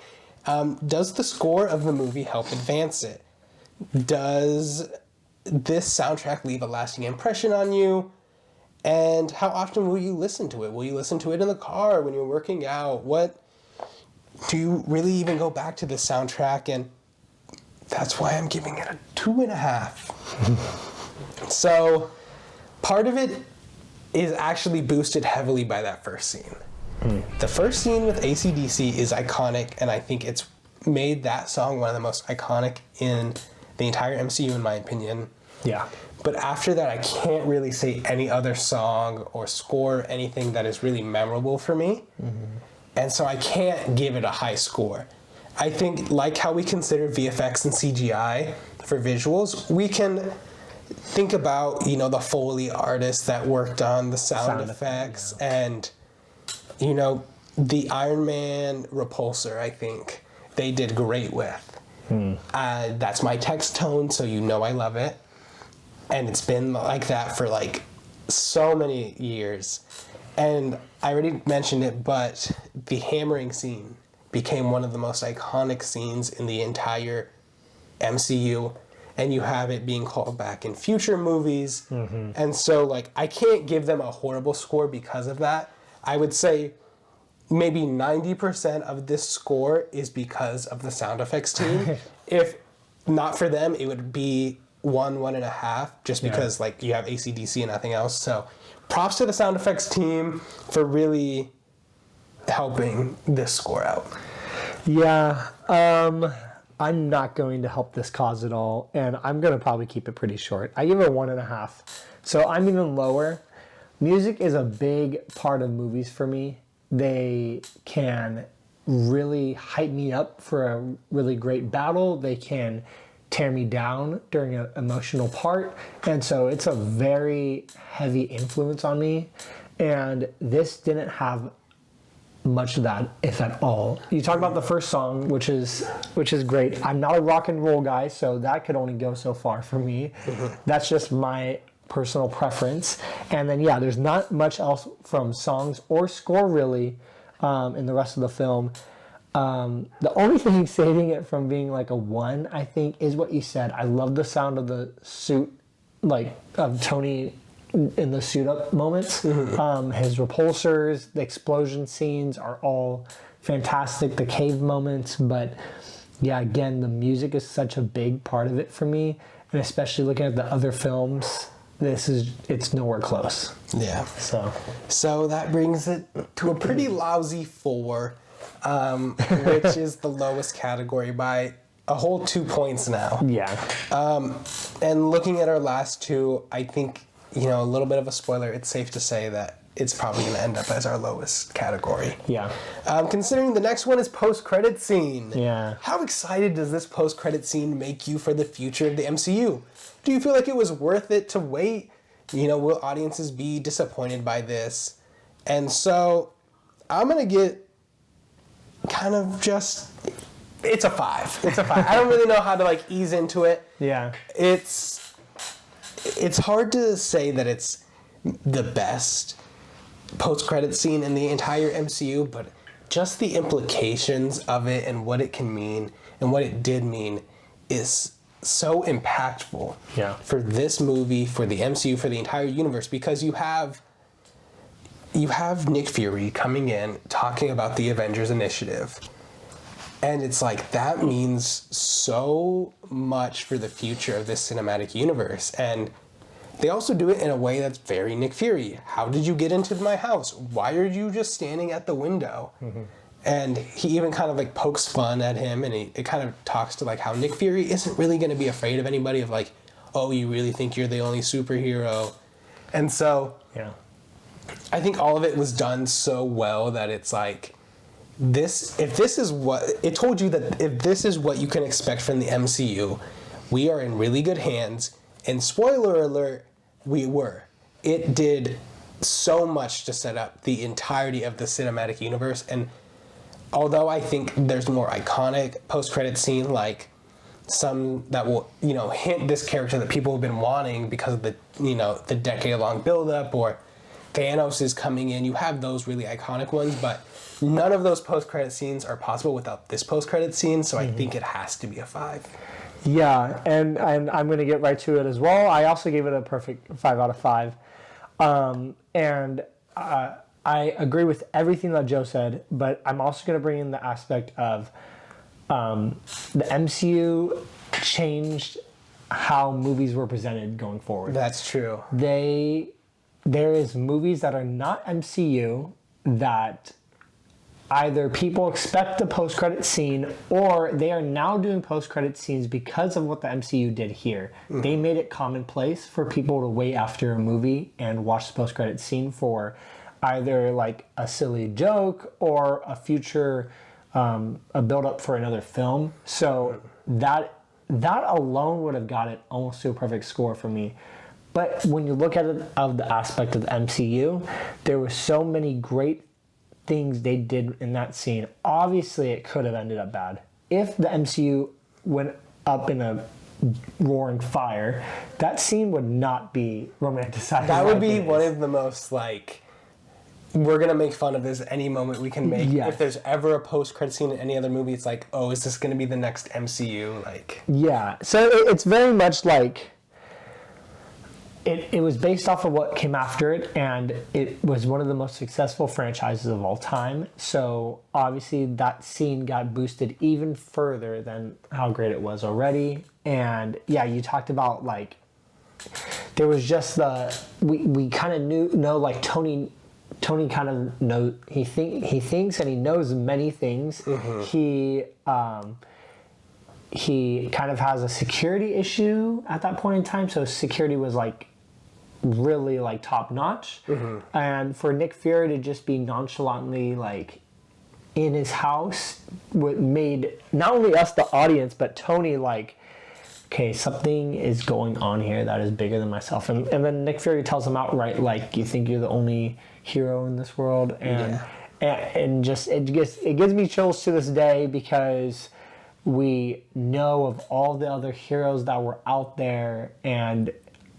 Does the score of the movie help advance it? Does this soundtrack leave a lasting impression on you? And how often will you listen to it? Will you listen to it in the car when you're working out? What do you really even go back to the soundtrack? And that's why I'm giving it a 2.5. So part of it is actually boosted heavily by that first scene. The first scene with AC/DC is iconic, and I think it's made that song one of the most iconic in the entire MCU, in my opinion. Yeah. But after that, I can't really say any other song or score anything that is really memorable for me. And so I can't give it a high score. I think, like how we consider VFX and CGI for visuals, we can think about, you know, the Foley artists that worked on the sound effects and, you know, the Iron Man repulsor, I think they did great with. That's my text tone, so you know I love it. And it's been like that for like so many years. And I already mentioned it, but the hammering scene became one of the most iconic scenes in the entire MCU. And you have it being called back in future movies. And so, like, I can't give them a horrible score because of that. I would say maybe 90% of this score is because of the sound effects team. If not for them, it would be 1.5, just because like you have AC/DC and nothing else. So props to the sound effects team for really helping this score out. Yeah, I'm not going to help this cause at all, and I'm going to probably keep it pretty short. I give it a 1.5. So I'm even lower. Music is a big part of movies for me. They can really hype me up for a really great battle. They can tear me down during an emotional part. And so it's a very heavy influence on me. And this didn't have much of that, if at all. You talk about the first song, which is great. I'm not a rock and roll guy, so that could only go so far for me. That's just my personal preference. And then, yeah, there's not much else from songs or score, really, in the rest of the film. The only thing saving it from being like a 1, I think, is what you said. I love the sound of the suit, like, of Tony in the suit up moments. His repulsors, the explosion scenes are all fantastic, the cave moments. But yeah, again, the music is such a big part of it for me. And especially looking at the other films, it's nowhere close. Yeah. So that brings it to a pretty lousy 4. Which is the lowest category by a whole 2 points now. Yeah. And looking at our last 2, I think, you know, a little bit of a spoiler, it's safe to say that it's probably going to end up as our lowest category. Yeah. Considering the next one is post-credit scene. Yeah. How excited does this post-credit scene make you for the future of the MCU? Do you feel like it was worth it to wait? You know, will audiences be disappointed by this? And so I'm going to get kind of just, it's a 5. It's a 5. I don't really know how to like ease into it. Yeah. It's hard to say that it's the best post-credit scene in the entire MCU, but just the implications of it and what it can mean and what it did mean is so impactful for this movie, for the MCU, for the entire universe, because you have Nick Fury coming in talking about the Avengers Initiative. And it's like, that means so much for the future of this cinematic universe. And they also do it in a way that's very Nick Fury. How did you get into my house? Why are you just standing at the window? And he even kind of like pokes fun at him, and it kind of talks to like how Nick Fury isn't really going to be afraid of anybody, of like, oh, you really think you're the only superhero? And so I think all of it was done so well that it's like, if this is what it told you, that if this is what you can expect from the MCU, we are in really good hands. And spoiler alert, we were. It did so much to set up the entirety of the cinematic universe. And although I think there's more iconic post-credit scene, like some that will, you know, hint this character that people have been wanting because of the, you know, the decade-long build-up, or Thanos is coming in, you have those really iconic ones, but none of those post-credit scenes are possible without this post-credit scene, so I think it has to be a 5. Yeah, and I'm going to get right to it as well. I also gave it a perfect 5 out of 5. I agree with everything that Joe said, but I'm also going to bring in the aspect of the MCU changed how movies were presented going forward. That's true. There is movies that are not MCU that either people expect the post-credit scene or they are now doing post-credit scenes because of what the MCU did here. They made it commonplace for people to wait after a movie and watch the post-credit scene for either like a silly joke or a future a build-up for another film. So that alone would have got it almost to a perfect score for me. But when you look at it of the aspect of the MCU, there were so many great things they did in that scene. Obviously, it could have ended up bad. If the MCU went up in a roaring fire, that scene would not be romanticized. That would be one of the most, like, we're going to make fun of this any moment we can make. Yes. If there's ever a post-credit scene in any other movie, it's like, oh, is this going to be the next MCU? Like, yeah. So it's very much like... It was based off of what came after it, and it was one of the most successful franchises of all time. So obviously that scene got boosted even further than how great it was already. And yeah, you talked about like there was just we kind of know like Tony kind of knows he thinks and he knows many things. He kind of has a security issue at that point in time. So security was like really like top notch, and for Nick Fury to just be nonchalantly like in his house made not only us the audience but Tony like, okay, something is going on here that is bigger than myself. And then Nick Fury tells him outright like, you think you're the only hero in this world? And just it gives me chills to this day, because we know of all the other heroes that were out there, and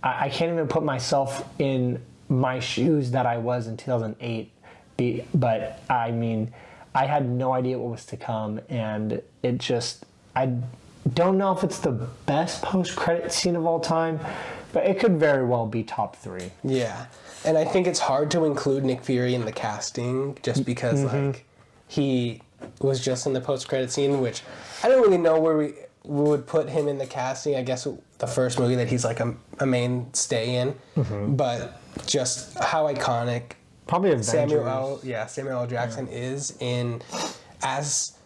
I can't even put myself in my shoes that I was in 2008. But I mean, I had no idea what was to come, and it just, I don't know if it's the best post-credit scene of all time, but it could very well be top 3. yeah. And I think it's hard to include Nick Fury in the casting just because like he was just in the post-credit scene, which I don't really know where we would put him in the casting. I guess the first movie that he's like a mainstay in, but just how iconic Probably Avengers. Samuel L. Jackson is in as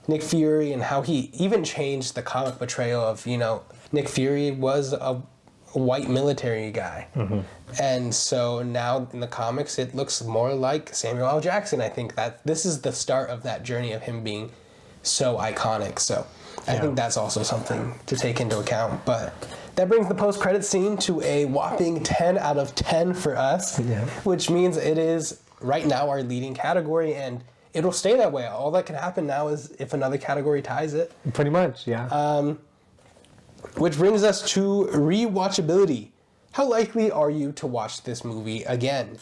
Nick Fury, and how he even changed the comic portrayal of, you know, Nick Fury was a white military guy, and so now in the comics it looks more like Samuel L. Jackson. I think that this is the start of that journey of him being so iconic. So I think that's also something to take into account. But that brings the post-credit scene to a whopping 10 out of 10 for us, which means it is right now our leading category, and it'll stay that way. All that can happen now is if another category ties it. Pretty much, yeah. Which brings us to rewatchability. How likely are you to watch this movie again?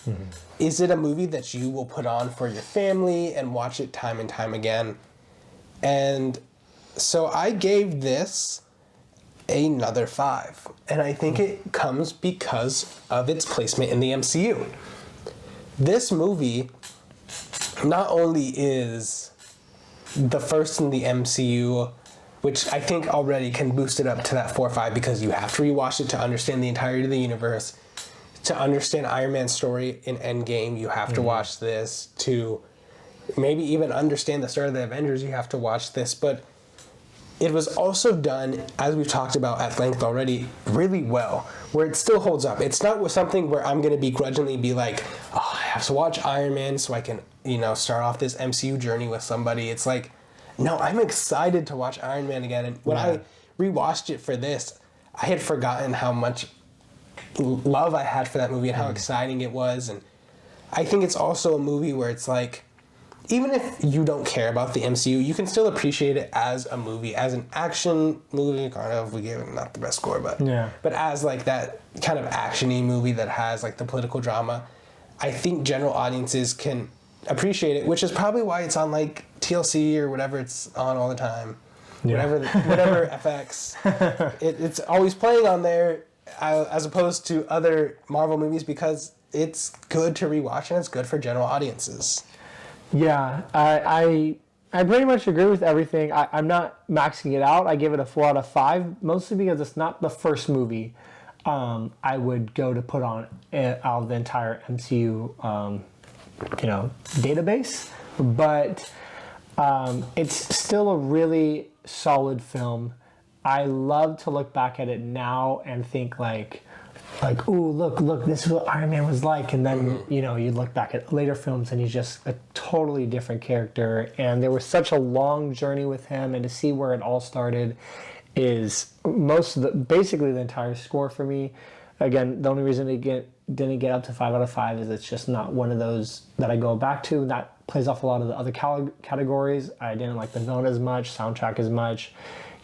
Is it a movie that you will put on for your family and watch it time and time again? And so I gave this another 5. And I think it comes because of its placement in the MCU. This movie not only is the first in the MCU, which I think already can boost it up to that 4 or 5, because you have to rewatch it to understand the entirety of the universe. To understand Iron Man's story in Endgame, you have to watch this. To maybe even understand the start of the Avengers, you have to watch this. But it was also done, as we've talked about at length already, really well, where it still holds up. It's not something where I'm going to begrudgingly be like, oh, I have to watch Iron Man so I can, you know, start off this MCU journey with somebody. It's like, no, I'm excited to watch Iron Man again. And when I rewatched it for this, I had forgotten how much love I had for that movie and how exciting it was. And I think it's also a movie where it's like, even if you don't care about the MCU, you can still appreciate it as a movie, as an action movie. Kind of, we gave it not the best score, but as like that kind of action-y movie that has like the political drama, I think general audiences can appreciate it, which is probably why it's on like TLC or whatever it's on all the time. Whatever FX. It's always playing on there, as opposed to other Marvel movies, because it's good to rewatch and it's good for general audiences. Yeah, I pretty much agree with everything. I'm not maxing it out. I give it a 4 out of 5, mostly because it's not the first movie I would go to put on out of the entire MCU, database. But it's still a really solid film. I love to look back at it now and think like, ooh, look, this is what Iron Man was like. And then, you know, you look back at later films and he's just a totally different character. And there was such a long journey with him, and to see where it all started is basically the entire score for me. Again, the only reason it didn't get up to 5 out of 5 is it's just not one of those that I go back to. And that plays off a lot of the other categories. I didn't like the villain as much, soundtrack as much.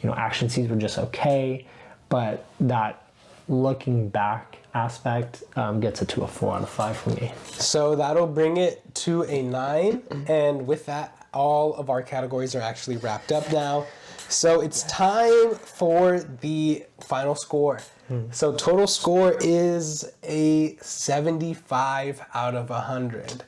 You know, action scenes were just okay. But that looking back aspect gets it to a 4 out of 5 for me. So that'll bring it to a 9. And with that, all of our categories are actually wrapped up now. So it's time for the final score. So total score is a 75 out of 100.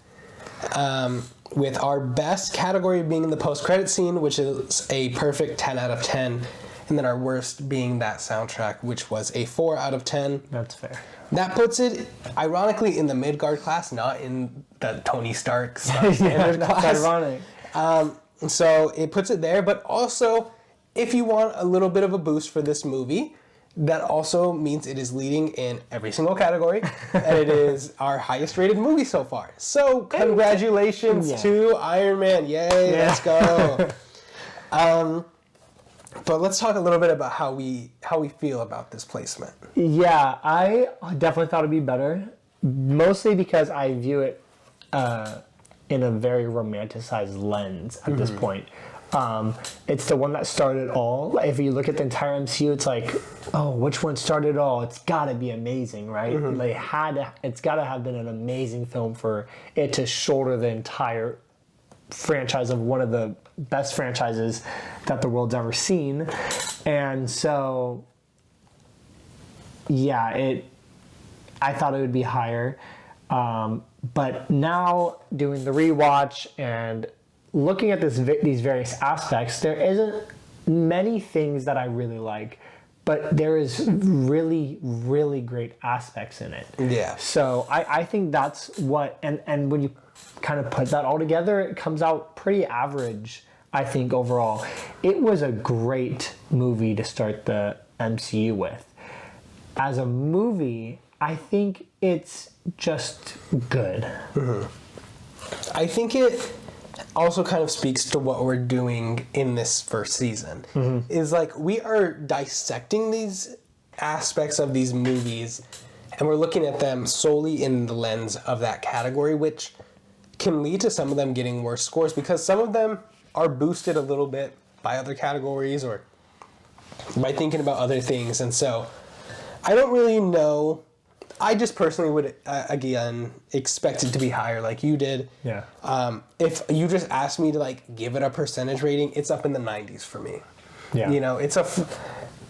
With our best category being the post-credit scene, which is a perfect 10 out of 10. And then our worst being that soundtrack, which was a 4 out of 10. That's fair. That puts it, ironically, in the Midgard class, not in the Tony Stark standard class. That's ironic. So it puts it there, but also, if you want a little bit of a boost for this movie, that also means it is leading in every single category, and it is our highest rated movie so far. So congratulations to Iron Man. Yay, let's go. But let's talk a little bit about how we feel about this placement. Yeah, I definitely thought it'd be better, mostly because I view it in a very romanticized lens at this point. It's the one that started all. If you look at the entire MCU, it's like, oh, which one started it all? It's got to be amazing, right? It's got to have been an amazing film for it to shoulder the entire franchise of one of the best franchises that the world's ever seen. And so, yeah, I thought it would be higher. But now doing the rewatch and looking at these various aspects, there isn't many things that I really like, but there is really, really great aspects in it. Yeah. So I think that's what, and when you kind of put that all together, it comes out pretty average, I think, overall. It was a great movie to start the MCU with. As a movie, I think it's just good. I think it also kind of speaks to what we're doing in this first season. Is like we are dissecting these aspects of these movies and we're looking at them solely in the lens of that category, which can lead to some of them getting worse scores because some of them are boosted a little bit by other categories or by thinking about other things. And so I don't really know. I just personally would, again, expect it to be higher like you did. Yeah. If you just asked me to like give it a percentage rating, it's up in the 90s for me. Yeah. You know,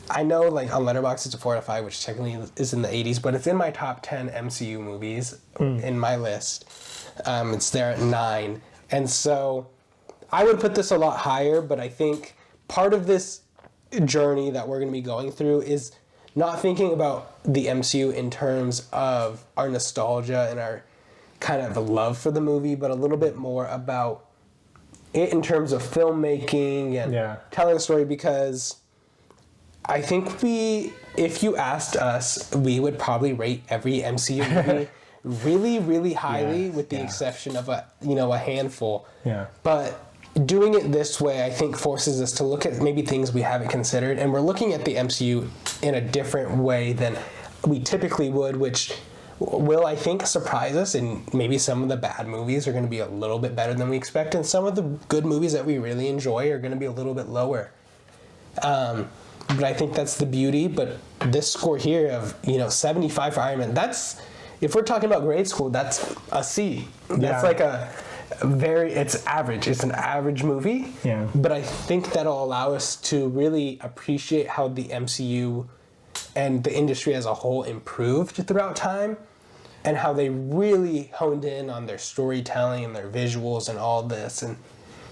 I know like on Letterboxd it's a 4 out of 5, which technically is in the 80s, but it's in my top 10 MCU movies in my list. It's there at 9. And so I would put this a lot higher, but I think part of this journey that we're going to be going through is not thinking about the MCU in terms of our nostalgia and our kind of love for the movie, but a little bit more about it in terms of filmmaking and telling a story, because I think if you asked us, we would probably rate every MCU movie really, really highly, with the exception of a handful. Yeah. But doing it this way, I think, forces us to look at maybe things we haven't considered, and we're looking at the MCU in a different way than we typically would, which will, I think, surprise us, and maybe some of the bad movies are going to be a little bit better than we expect, and some of the good movies that we really enjoy are going to be a little bit lower. But I think that's the beauty. But this score here of 75 for Iron Man, that's, if we're talking about grade school, that's a C. That's like it's average. It's an average movie. Yeah. But I think that'll allow us to really appreciate how the MCU and the industry as a whole improved throughout time, and how they really honed in on their storytelling and their visuals and all this, and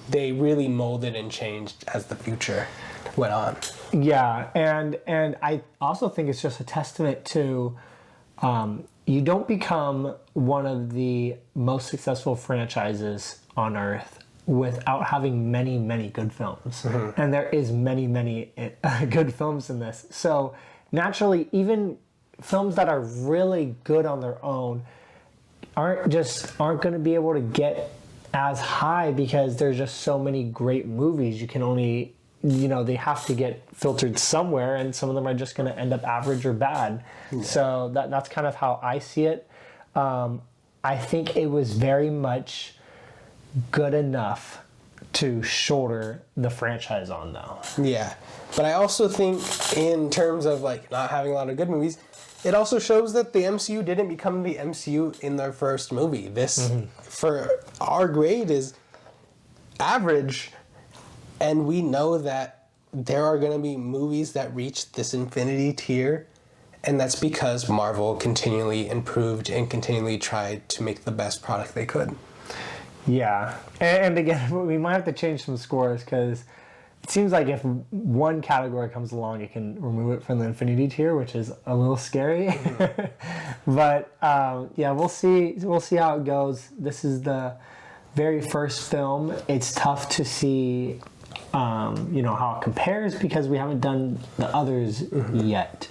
they really molded and changed as the future went on. Yeah, and I also think it's just a testament to you don't become one of the most successful franchises on Earth without having many good films. And there is many good films in this. So naturally, even films that are really good on their own aren't going to be able to get as high because there's just so many great movies. You can only, they have to get filtered somewhere, and some of them are just going to end up average or bad. So that's kind of how I see it. I think it was very much good enough to shoulder the franchise on, though. Yeah, but I also think in terms of like not having a lot of good movies, it also shows that the MCU didn't become the MCU in their first movie. This, for our grade, is average, and we know that there are going to be movies that reach this infinity tier, and that's because Marvel continually improved and continually tried to make the best product they could. Yeah, and again, we might have to change some scores because it seems like if one category comes along, it can remove it from the infinity tier, which is a little scary. But yeah, we'll see. We'll see how it goes. This is the very first film. It's tough to see, how it compares because we haven't done the others yet.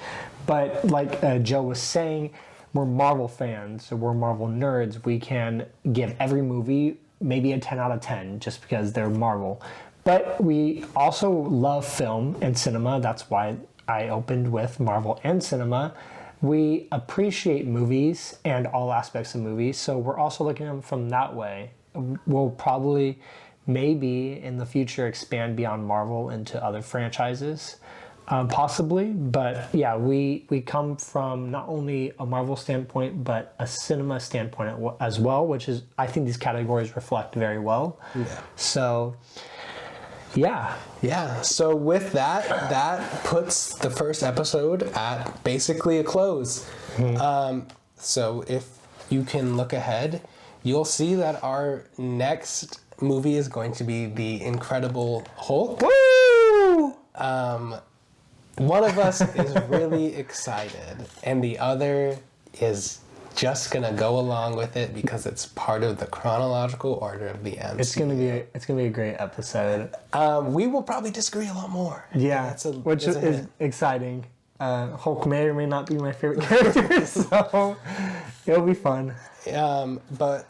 But like Joe was saying, we're Marvel fans, so we're Marvel nerds. We can give every movie maybe a 10 out of 10 just because they're Marvel. But we also love film and cinema. That's why I opened with Marvel and cinema. We appreciate movies and all aspects of movies, so we're also looking at them from that way. We'll probably, maybe in the future, expand beyond Marvel into other franchises. Possibly, but yeah, we come from not only a Marvel standpoint, but a cinema standpoint as well, which is, I think these categories reflect very well. Yeah. So, yeah. Yeah, so with that puts the first episode at basically a close. So if you can look ahead, you'll see that our next movie is going to be The Incredible Hulk. Woo! One of us is really excited, and the other is just gonna go along with it because it's part of the chronological order of the MCU. It's gonna be a great episode. We will probably disagree a lot more. Yeah, which is exciting. Hulk may or may not be my favorite character, so it'll be fun. But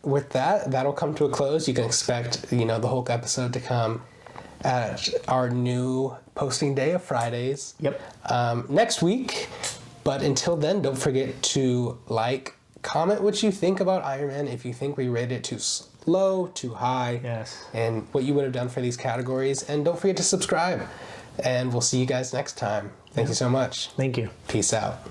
with that'll come to a close. You can expect the Hulk episode to come at our new posting day of Fridays. Yep. Next week. But until then, don't forget to comment what you think about Iron Man, if you think we rated it too low, too high. Yes. And what you would have done for these categories. And don't forget to subscribe. And we'll see you guys next time. Thank you so much. Thank you. Peace out.